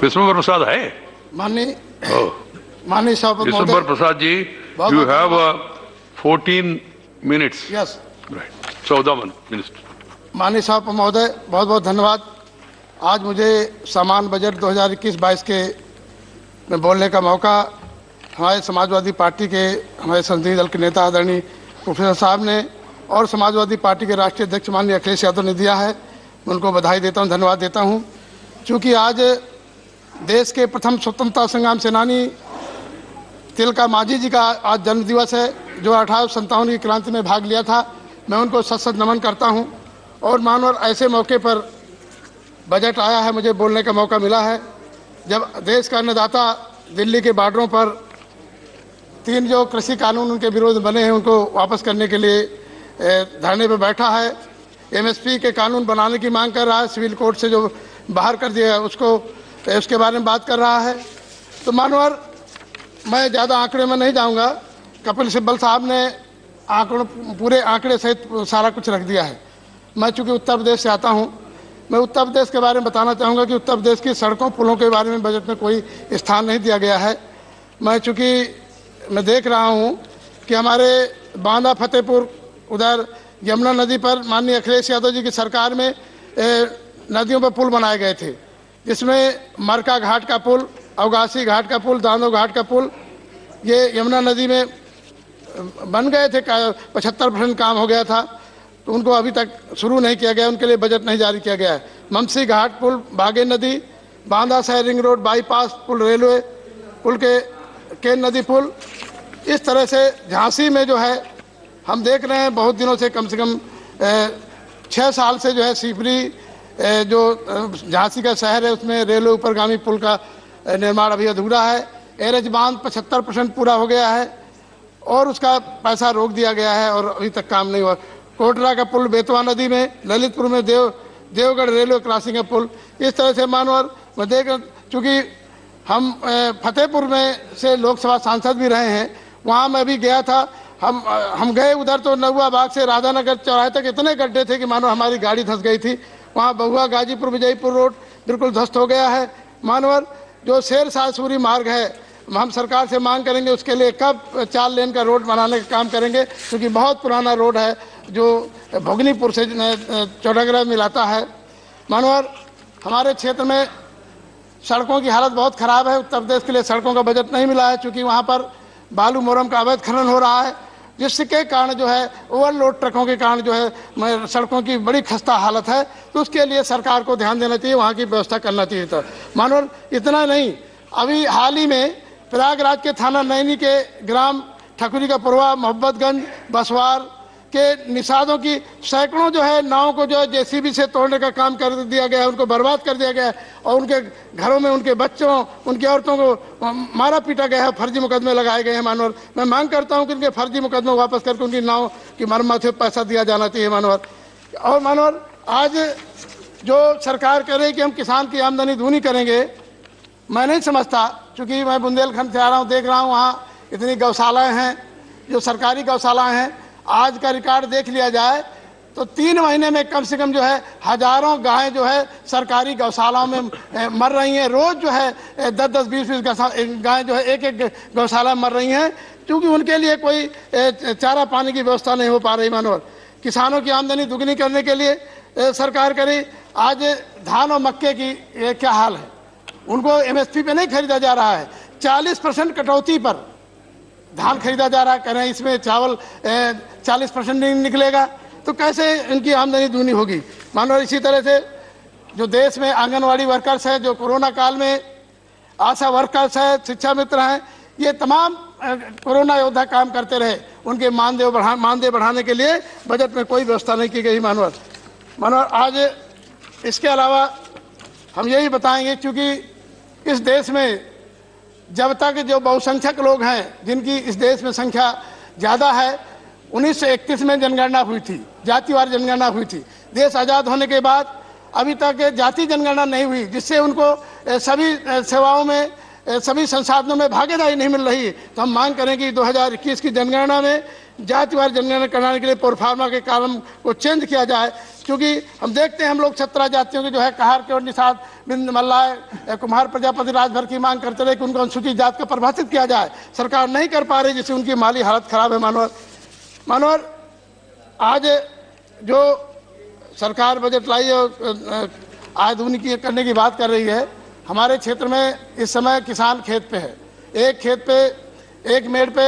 विश्वम्बर प्रसाद है? माननीय सभापति Vishwambhar Prasad ji, you have 14 minutes. Yes, right. 14 minutes. माननीय सभापति महोदय, बहुत बहुत धन्यवाद। आज मुझे सामान्य बजट 2021-22 के में बोलने का मौका हमारे समाजवादी पार्टी के हमारे संसदीय दल के नेता आदरणीय प्रोफेसर साहब ने और समाजवादी पार्टी के राष्ट्रीय अध्यक्ष माननीय अखिलेश यादव ने दिया है। मैं उनको बधाई देता हूं, धन्यवाद देता हूं। चूँकि आज देश के प्रथम स्वतंत्रता संग्राम सेनानी तिलका मांझी जी का आज जन्म दिवस है, जो 1857 की क्रांति में भाग लिया था। मैं उनको सत सत नमन करता हूं। और मानवर ऐसे मौके पर बजट आया है, मुझे बोलने का मौका मिला है, जब देश का अन्नदाता दिल्ली के बॉर्डरों पर 3 जो कृषि कानून उनके विरोध बने हैं उनको वापस करने के लिए धरने पर बैठा है। एमएसपी के कानून बनाने की मांग कर रहा है, सिविल कोर्ट से जो बाहर कर दिया है उसके बारे में बात कर रहा है। तो मानवर मैं ज़्यादा आंकड़े में नहीं जाऊंगा। कपिल सिब्बल साहब ने पूरे आंकड़े सहित सारा कुछ रख दिया है। मैं चूँकि उत्तर प्रदेश से आता हूँ, मैं उत्तर प्रदेश के बारे में बताना चाहूँगा कि उत्तर प्रदेश की सड़कों पुलों के बारे में बजट में कोई स्थान नहीं दिया गया है। मैं देख रहा हूँ कि हमारे बांदा फतेहपुर उधर यमुना नदी पर माननीय अखिलेश यादव जी की सरकार में नदियों पर पुल बनाए गए थे, जिसमें मरका घाट का पुल, अवगासी घाट का पुल, दानो घाट का पुल, ये यमुना नदी में बन गए थे। 75% काम हो गया था, तो उनको अभी तक शुरू नहीं किया गया, उनके लिए बजट नहीं जारी किया गया है। ममसी घाट पुल, बागे नदी, बांदा शहर रिंग रोड बाईपास पुल, रेलवे पुल के केन नदी पुल, इस तरह से झांसी में जो है हम देख रहे हैं बहुत दिनों से, कम से कम 6 साल से जो है सीपरी जो झांसी का शहर है उसमें रेलवे ऊपरगामी पुल का निर्माण अभी अधूरा है। एरज बांध 75% पूरा हो गया है और उसका पैसा रोक दिया गया है और अभी तक काम नहीं हुआ। कोटरा का पुल बेतवा नदी में, ललितपुर में देवगढ़ रेलवे क्रॉसिंग का पुल, इस तरह से मानवर मैं देख, चूँकि हम फतेहपुर में से लोकसभा सांसद भी रहे हैं, वहाँ मैं भी गया था। हम गए उधर तो नगुआ बाग से राधानगर चौराहे तक इतने गड्ढे थे कि मानो हमारी गाड़ी धंस गई थी। वहाँ बहुआ गाजीपुर विजयपुर रोड बिल्कुल ध्वस्त हो गया है। मानवर जो शेरशाह सूरी मार्ग है, हम सरकार से मांग करेंगे उसके लिए कब 4 लेन का रोड बनाने का काम करेंगे, क्योंकि बहुत पुराना रोड है जो भोगनीपुर से चौड़ागढ़ मिलाता है। मानवर हमारे क्षेत्र में सड़कों की हालत बहुत ख़राब है। उत्तर प्रदेश के लिए सड़कों का बजट नहीं मिला है, चूँकि वहाँ पर बालू मोरम का अवैध खनन हो रहा है, जिसके कारण जो है ओवरलोड ट्रकों के कारण जो है सड़कों की बड़ी खस्ता हालत है। तो उसके लिए सरकार को ध्यान देना चाहिए, वहाँ की व्यवस्था करना चाहिए। तो मानवर इतना नहीं, अभी हाल ही में प्रयागराज के थाना नैनी के ग्राम ठकुरी का पुरवा, मोहब्बतगंज, बसवार के निषादों की सैकड़ों जो है नाव को जो है जेसीबी से तोड़ने का काम कर दिया गया है, उनको बर्बाद कर दिया गया है और उनके घरों में उनके बच्चों, उनकी औरतों को मारा पीटा गया है, फर्जी मुकदमे लगाए गए हैं। मानवर मैं मांग करता हूं कि उनके फर्जी मुकदमे वापस करके उनकी नाव की मरम्मत में पैसा दिया जाना चाहिए। मानवर और मानवर आज जो सरकार कह रही है कि हम किसान की आमदनी दूनी करेंगे, मैं नहीं समझता, चूँकि मैं बुंदेलखंड से आ रहा हूँ, देख रहा हूँ वहाँ इतनी गौशालाएँ हैं जो सरकारी गौशालाएँ हैं। आज का रिकॉर्ड देख लिया जाए तो 3 महीने में कम से कम जो है हजारों गायें जो है सरकारी गौशालाओं में मर रही हैं। रोज जो है 10-10, 20-20 गायें जो है एक गौशाला मर रही हैं, क्योंकि उनके लिए कोई चारा पानी की व्यवस्था नहीं हो पा रही। मानवर किसानों की आमदनी दुगनी करने के लिए सरकार करे। आज धान और मक्के की क्या हाल है, उनको एमएसपी पे नहीं खरीदा जा रहा है, 40% कटौती पर धान खरीदा जा रहा है। कह रहे हैं इसमें चावल 40% नहीं निकलेगा, तो कैसे इनकी आमदनी दूनी होगी। मानो इसी तरह से जो देश में आंगनवाड़ी वर्कर्स हैं, जो कोरोना काल में आशा वर्कर्स हैं, शिक्षा मित्र हैं, ये तमाम कोरोना योद्धा काम करते रहे, उनके मानदेय बढ़ाने के लिए बजट में कोई व्यवस्था नहीं की गई। मानवर आज इसके अलावा हम यही बताएंगे, क्योंकि इस देश में जब तक जो बहुसंख्यक लोग हैं, जिनकी इस देश में संख्या ज़्यादा है, 1931 में जनगणना हुई थी, जातिवार जनगणना हुई थी। देश आज़ाद होने के बाद अभी तक जाति जनगणना नहीं हुई, जिससे उनको सभी सेवाओं में, सभी संसाधनों में भागीदारी नहीं मिल रही। तो हम मांग करें कि 2021 की जनगणना में जातिवार जनगणना कराने के लिए प्रोफार्मा के कानून को चेंज किया जाए, क्योंकि हम देखते हैं हम लोग 17 जातियों के जो है कहार के और निषाद बिंद मल्लाह कुम्हार प्रजापति राजभर की मांग करते रहे कि उनको अनुसूचित जात को परिभाषित किया जाए। सरकार नहीं कर पा रही, जिससे उनकी माली हालत खराब है। मानवर आज जो सरकार बजट लाई और आधुनिकीकरण करने की बात कर रही है, हमारे क्षेत्र में इस समय किसान खेत पे है। एक खेत पे एक मेड़ पे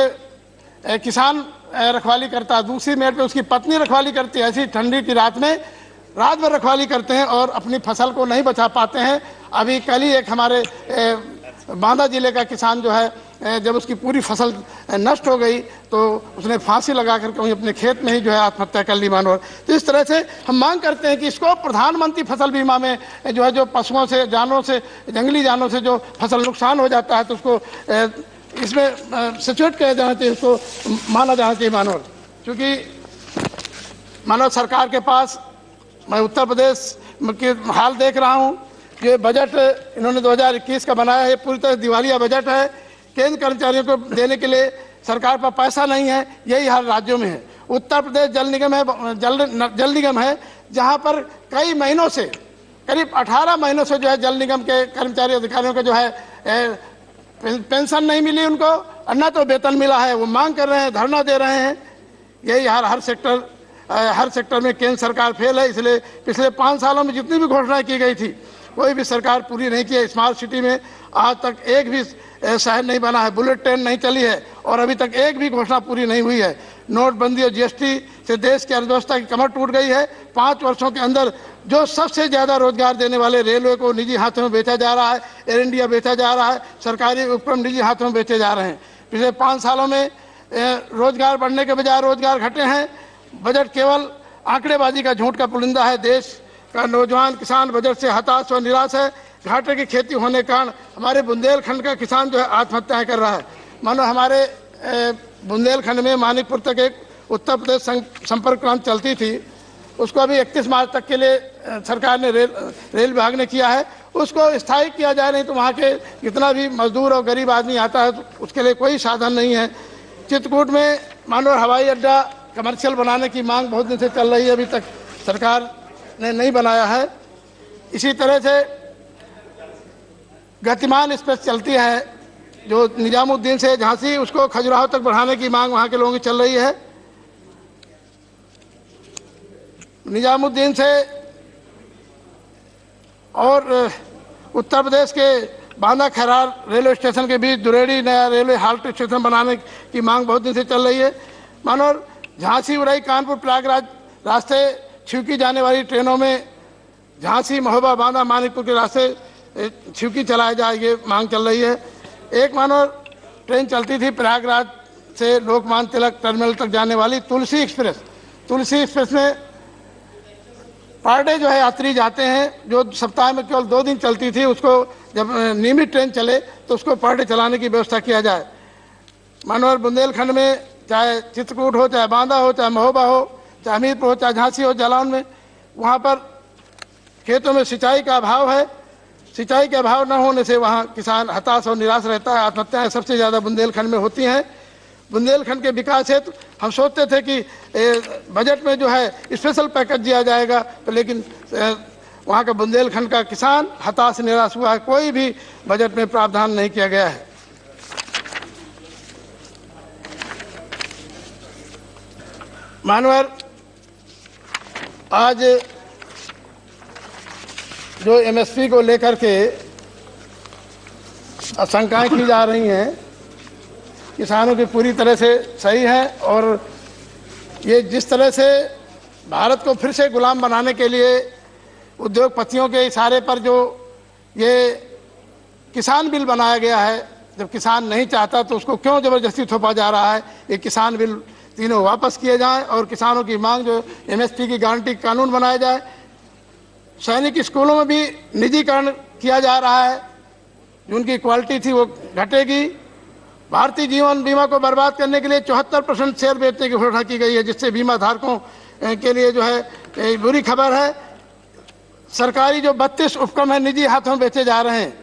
किसान रखवाली करता है, दूसरी मेड़ पे उसकी पत्नी रखवाली करती है। ऐसी ठंडी की रात में रात भर रखवाली करते हैं और अपनी फसल को नहीं बचा पाते हैं। अभी कल ही एक हमारे बांदा जिले का किसान जो है जब उसकी पूरी फसल नष्ट हो गई तो उसने फांसी लगा करके वहीं अपने खेत में ही जो है आत्महत्या कर ली। मानवर तो इस तरह से हम मांग करते हैं कि इसको प्रधानमंत्री फसल बीमा में जो है जो पशुओं से जानवरों से जंगली जानवरों से जो फसल नुकसान हो जाता है तो उसको इसमें सिचुएट किया जाना चाहिए, उसको माना जाना चाहिए। मानवर क्योंकि मानव सरकार के पास मैं उत्तर प्रदेश के हाल देख रहा हूँ, ये बजट इन्होंने 2021 का बनाया है, पूरी तरह दिवालिया बजट है। केंद्र कर्मचारियों को देने के लिए सरकार पर पैसा नहीं है, यही हर राज्यों में है। उत्तर प्रदेश जल निगम है जहाँ पर कई महीनों से करीब 18 महीनों से जो है जल निगम के कर्मचारी अधिकारियों को जो है पेंशन नहीं मिली उनको, और न तो वेतन मिला है। वो मांग कर रहे हैं, धरना दे रहे हैं। यही हर सेक्टर में केंद्र सरकार फेल है। इसलिए पिछले 5 सालों में जितनी भी घोषणाएं की गई थी कोई भी सरकार पूरी नहीं की है। स्मार्ट सिटी में आज तक एक भी शहर नहीं बना है, बुलेट ट्रेन नहीं चली है और अभी तक एक भी घोषणा पूरी नहीं हुई है। नोटबंदी और जीएसटी से देश की अर्थव्यवस्था की कमर टूट गई है। 5 वर्षों के अंदर जो सबसे ज़्यादा रोजगार देने वाले रेलवे को निजी हाथों में बेचा जा रहा है, एयर इंडिया बेचा जा रहा है, सरकारी उपक्रम निजी हाथों में बेचे जा रहे हैं। पिछले 5 सालों में रोजगार बढ़ने के बजाय रोजगार घटे हैं। बजट केवल आंकड़ेबाजी का झूठ का पुलिंदा है। देश का नौजवान किसान बजट से हताश और निराश है। घाटे की खेती होने के कारण हमारे बुंदेलखंड का किसान जो है आत्महत्याएं कर रहा है। मानो हमारे बुंदेलखंड में मानिकपुर तक एक उत्तर प्रदेश संपर्क क्रांति चलती थी, उसको अभी 31 मार्च तक के लिए सरकार ने रेल विभाग ने किया है, उसको स्थायी किया जाए, नहीं तो वहाँ के जितना भी मजदूर और गरीब आदमी आता है तो उसके लिए कोई साधन नहीं है। चित्रकूट में मानो हवाई अड्डा कमर्शियल बनाने की मांग बहुत दिन से चल रही है, अभी तक सरकार ने नहीं बनाया है। इसी तरह से गतिमान एक्सप्रेस चलती है जो निजामुद्दीन से झांसी, उसको खजुराहो तक बढ़ाने की मांग वहाँ के लोगों की चल रही है। निजामुद्दीन से और उत्तर प्रदेश के बांदा खैरार रेलवे स्टेशन के बीच दुरेड़ी नया रेलवे हाल्ट स्टेशन बनाने की मांग बहुत दिन से चल रही है। मानो झांसी उरई कानपुर प्रयागराज रास्ते छिवकी जाने वाली ट्रेनों में झांसी महोबा बांदा मानिकपुर के रास्ते छिवकी चलाया जाए, ये मांग चल रही है। एक मानो ट्रेन चलती थी प्रयागराज से लोकमान्य तिलक टर्मिनल तक जाने वाली तुलसी एक्सप्रेस में पर डे जो है यात्री जाते हैं, जो सप्ताह में केवल 2 दिन चलती थी, उसको जब नियमित ट्रेन चले तो उसको पर डे चलाने की व्यवस्था किया जाए। मानो बुंदेलखंड में चाहे चित्रकूट हो, चाहे बांदा हो, चाहे महोबा हो, चाहे हमीरपुर हो, चाहे झांसी हो, जालौन में, वहाँ पर खेतों में सिंचाई का अभाव है। सिंचाई के अभाव न होने से वहाँ किसान हताश और निराश रहता है। आत्महत्याएं सबसे ज़्यादा बुंदेलखंड में होती हैं। बुंदेलखंड के विकास हेतु हम सोचते थे कि बजट में जो है स्पेशल पैकेज दिया जाएगा, तो लेकिन वहाँ का बुंदेलखंड का किसान हताश निराश हुआ है। कोई भी बजट में प्रावधान नहीं किया गया है। मानवर आज जो एमएसपी को लेकर के आशंकाएं की जा रही हैं, किसानों की पूरी तरह से सही है। और ये जिस तरह से भारत को फिर से गुलाम बनाने के लिए उद्योगपतियों के इशारे पर जो ये किसान बिल बनाया गया है, जब किसान नहीं चाहता तो उसको क्यों ज़बरदस्ती थोपा जा रहा है। ये किसान बिल तीनों वापस किए जाएं और किसानों की मांग जो एमएसपी की गारंटी कानून बनाया जाए। सैनिक स्कूलों में भी निजीकरण किया जा रहा है, जो उनकी क्वालिटी थी वो घटेगी। भारतीय जीवन बीमा को बर्बाद करने के लिए 74% शेयर बेचने की घोषणा की गई है, जिससे बीमा धारकों के लिए जो है बुरी खबर है। सरकारी जो 32 उपक्रम है निजी हाथों में बेचे जा रहे हैं,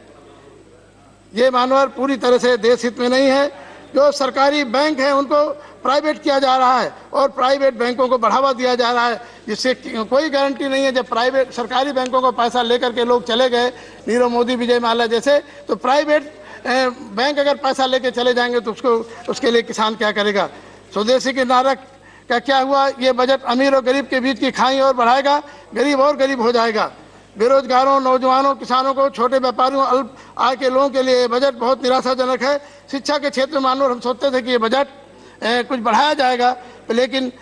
ये मानवर पूरी तरह से देश हित में नहीं है। जो सरकारी बैंक हैं उनको प्राइवेट किया जा रहा है और प्राइवेट बैंकों को बढ़ावा दिया जा रहा है, जिससे कोई गारंटी नहीं है। जब प्राइवेट सरकारी बैंकों को पैसा लेकर के लोग चले गए, नीरव मोदी, विजय माल्या जैसे, तो प्राइवेट बैंक अगर पैसा लेके चले जाएंगे तो उसके लिए किसान क्या करेगा। स्वदेशी के नारा का क्या हुआ? ये बजट अमीर और गरीब के बीच की खाई और बढ़ाएगा, गरीब और गरीब हो जाएगा। बेरोजगारों, नौजवानों, किसानों को, छोटे व्यापारियों, अल्प आय के लोगों के लिए ये बजट बहुत निराशाजनक है। शिक्षा के क्षेत्र में मानो हम सोचते थे कि ये बजट कुछ बढ़ाया जाएगा, लेकिन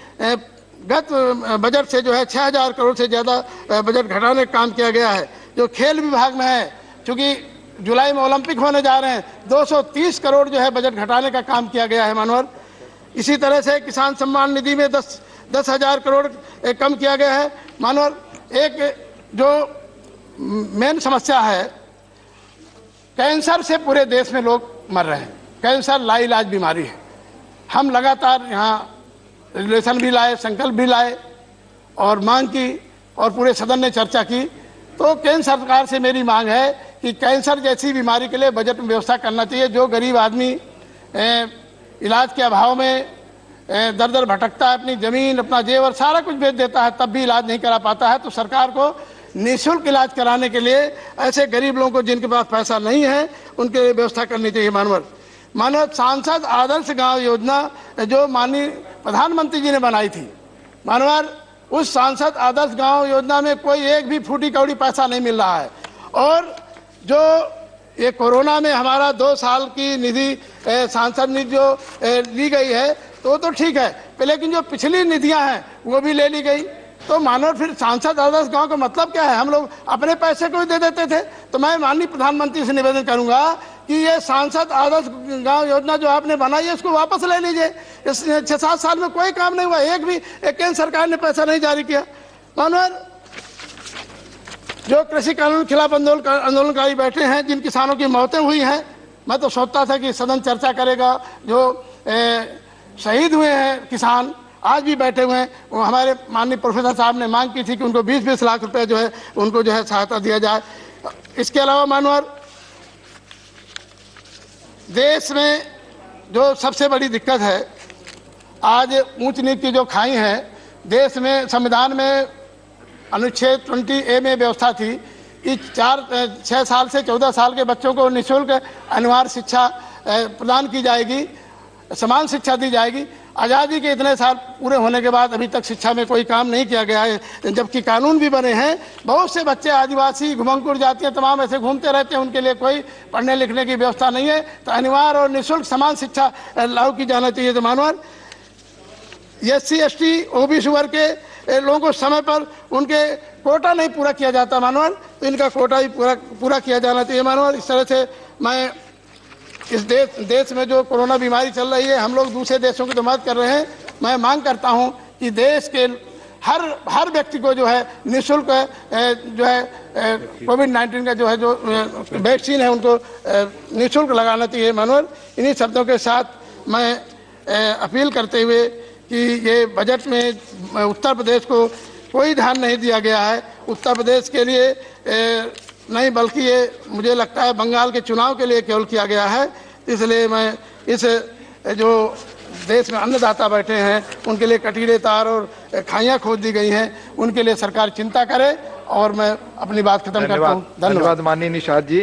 गत बजट से जो है 6000 करोड़ से ज़्यादा बजट घटाने का काम किया गया है। जो खेल विभाग में है, चूँकि जुलाई में ओलंपिक होने जा रहे हैं, 230 करोड़ जो है बजट घटाने का काम किया गया है मानवर। इसी तरह से किसान सम्मान निधि में 10,000 करोड़ कम किया गया है मानवर। एक जो मेन समस्या है, कैंसर से पूरे देश में लोग मर रहे हैं। कैंसर लाइलाज बीमारी है। हम लगातार यहाँ रेगुलेशन भी लाए, संकल्प भी लाए और मांग की, और पूरे सदन ने चर्चा की। तो केंद्र सरकार से मेरी मांग है कि कैंसर जैसी बीमारी के लिए बजट में व्यवस्था करना चाहिए। जो गरीब आदमी इलाज के अभाव में दर दर भटकता है, अपनी ज़मीन, अपना जेवर सारा कुछ बेच देता है, तब भी इलाज नहीं करा पाता है, तो सरकार को निःशुल्क इलाज कराने के लिए ऐसे गरीब लोगों को जिनके पास पैसा नहीं है उनके लिए व्यवस्था करनी चाहिए मानव। सांसद आदर्श गांव योजना जो माननीय प्रधानमंत्री जी ने बनाई थी मानवर, उस सांसद आदर्श गांव योजना में कोई एक भी फूटी कौड़ी पैसा नहीं मिल रहा है। और जो ये कोरोना में हमारा 2 साल की निधि, सांसद निधि जो ली गई है तो ठीक है, लेकिन जो पिछली निधियां हैं वो भी ले ली गई। तो मानो फिर सांसद आदर्श गांव का मतलब क्या है? हम लोग अपने पैसे को ही दे देते थे। तो मैं माननीय प्रधानमंत्री से निवेदन करूंगा कि ये सांसद आदर्श गांव योजना जो आपने बनाई है उसको वापस ले लीजिए। इस 6-7 साल में कोई काम नहीं हुआ, एक भी केंद्र सरकार ने पैसा नहीं जारी किया। मानवर, जो कृषि कानून के खिलाफ आंदोलनकारी बैठे हैं, जिन किसानों की मौतें हुई हैं, मैं तो सोचता था कि सदन चर्चा करेगा। जो शहीद हुए हैं किसान आज भी बैठे हुए हैं, वो हमारे माननीय प्रोफेसर साहब ने मांग की थी कि उनको 20-20 लाख रुपए जो है उनको जो है सहायता दिया जाए। इसके अलावा मानवर, देश में जो सबसे बड़ी दिक्कत है, आज ऊंच नीच की जो खाई है देश में, संविधान में अनुच्छेद 20A में व्यवस्था थी कि 6 साल से 14 साल के बच्चों को निःशुल्क अनिवार्य शिक्षा प्रदान की जाएगी, समान शिक्षा दी जाएगी। आज़ादी के इतने साल पूरे होने के बाद अभी तक शिक्षा में कोई काम नहीं किया गया है, जबकि कानून भी बने हैं। बहुत से बच्चे आदिवासी, घुमंकुर जातियाँ तमाम ऐसे घूमते रहते हैं, उनके लिए कोई पढ़ने लिखने की व्यवस्था नहीं है। तो अनिवार्य और निःशुल्क समान शिक्षा लागू की जाना चाहिए। तो मानवर, SC ST OBC वर्ग के लोगों को समय पर उनके कोटा नहीं पूरा किया जाता मानवर, तो इनका कोटा भी पूरा किया जाना चाहिए मानवर। इस तरह से मैं इस देश में जो कोरोना बीमारी चल रही है, हम लोग दूसरे देशों की तो मदद कर रहे हैं। मैं मांग करता हूं कि देश के हर व्यक्ति को जो है निःशुल्क जो है कोविड-19 का जो है जो वैक्सीन है उनको निःशुल्क लगाना चाहिए मानवर। इन्हीं शब्दों के साथ मैं अपील करते हुए कि ये बजट में उत्तर प्रदेश को कोई ध्यान नहीं दिया गया है। उत्तर प्रदेश के लिए नहीं, बल्कि ये मुझे लगता है बंगाल के चुनाव के लिए केवल किया गया है। इसलिए मैं इस जो देश में अन्नदाता बैठे हैं उनके लिए कटीले तार और खाइयाँ खोद दी गई हैं, उनके लिए सरकार चिंता करे। और मैं अपनी बात खत्म करता हूँ। धन्यवाद। माननीय निषाद जी।